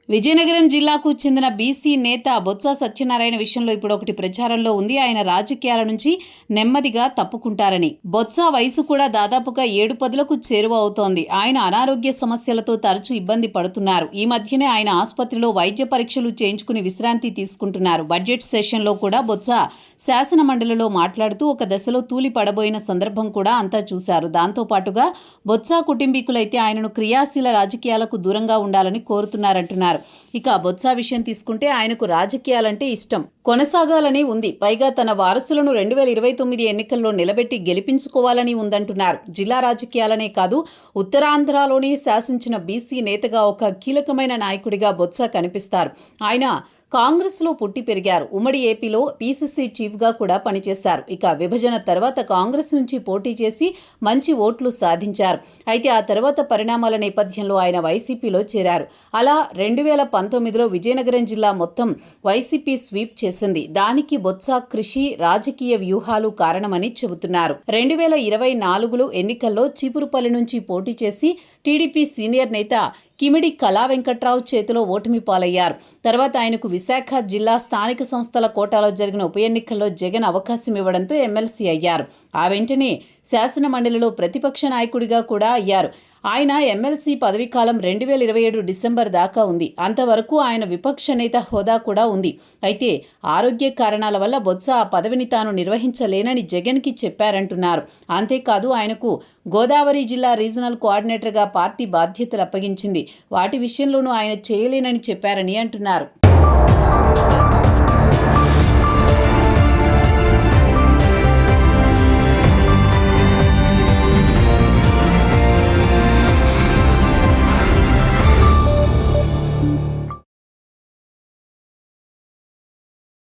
విజయనగరం జిల్లాకు చెందిన బీసీ నేత బొత్స సత్యనారాయణ విషయంలో ఇప్పుడు ఒకటి ప్రచారంలో ఉంది. ఆయన రాజకీయాల నుంచి నెమ్మదిగా తప్పుకుంటారని. బొత్స వయసు కూడా దాదాపుగా 7-10లకు చేరువ అవుతోంది. ఆయన అనారోగ్య సమస్యలతో తరచూ ఇబ్బంది పడుతున్నారు. ఈ మధ్యనే ఆయన ఆసుపత్రిలో వైద్య పరీక్షలు చేయించుకుని విశ్రాంతి తీసుకుంటున్నారు. బడ్జెట్ సెషన్లో కూడా బొత్స శాసన మండలిలో మాట్లాడుతూ ఒక దశలో తూలి పడబోయిన సందర్భం కూడా అంతా చూశారు. దాంతో పాటుగా బొత్స కుటుంబీకులైతే ఆయనను క్రియాశీల రాజకీయాలకు దూరంగా ఉండాలని కోరుతున్నారంటున్నారు. ఇక బొత్స విషయం తీసుకుంటే ఆయనకు రాజకీయాలంటే ఇష్టం కొనసాగాలని ఉంది. పైగా తన వారసులను 2029 ఎన్నికల్లో నిలబెట్టి గెలిపించుకోవాలని ఉందంటున్నారు. జిల్లా రాజకీయాలనే కాదు, ఉత్తరాంధ్రలోనే శాసించిన బీసీ నేతగా ఒక కీలకమైన నాయకుడిగా బొత్స కనిపిస్తారు. ఆయన కాంగ్రెస్లో పుట్టి పెరిగారు. ఉమ్మడి ఏపీలో పీసీసీ చీఫ్గా కూడా పనిచేశారు. ఇక విభజన తర్వాత కాంగ్రెస్ నుంచి పోటీ చేసి మంచి ఓట్లు సాధించారు. అయితే ఆ తర్వాత పరిణామాల నేపథ్యంలో ఆయన వైసీపీలో చేరారు. అలా 2019లో విజయనగరం జిల్లా మొత్తం వైసీపీ స్వీప్ చేసింది. దానికి బొత్స కృషి, రాజకీయ వ్యూహాలు కారణమని చెబుతున్నారు. 2024లో ఎన్నికల్లో చీపురుపల్లి నుంచి పోటీ చేసి టీడీపీ సీనియర్ నేత కిమిడి కళా వెంకట్రావు చేతిలో ఓటమి పాలయ్యారు. తర్వాత ఆయనకు విశాఖ జిల్లా స్థానిక సంస్థల కోటాలో జరిగిన ఉప ఎన్నికల్లో జగన్ అవకాశం ఇవ్వడంతో ఎమ్మెల్సీ అయ్యారు. ఆ వెంటనే శాసన మండలిలో ప్రతిపక్ష నాయకుడిగా కూడా అయ్యారు. ఆయన ఎమ్మెల్సీ పదవీకాలం 2027 డిసెంబర్ దాకా ఉంది. అంతవరకు ఆయన విపక్ష నేత హోదా కూడా ఉంది. అయితే ఆరోగ్య కారణాల వల్ల బొత్స ఆ పదవిని తాను నిర్వహించలేనని జగన్కి చెప్పారంటున్నారు. అంతేకాదు ఆయనకు గోదావరి జిల్లా రీజనల్ కోఆర్డినేటర్గా పార్టీ బాధ్యతలు అప్పగించింది. వాటి విషయంలోనూ ఆయన చేయలేనని చెప్పారని అంటున్నారు.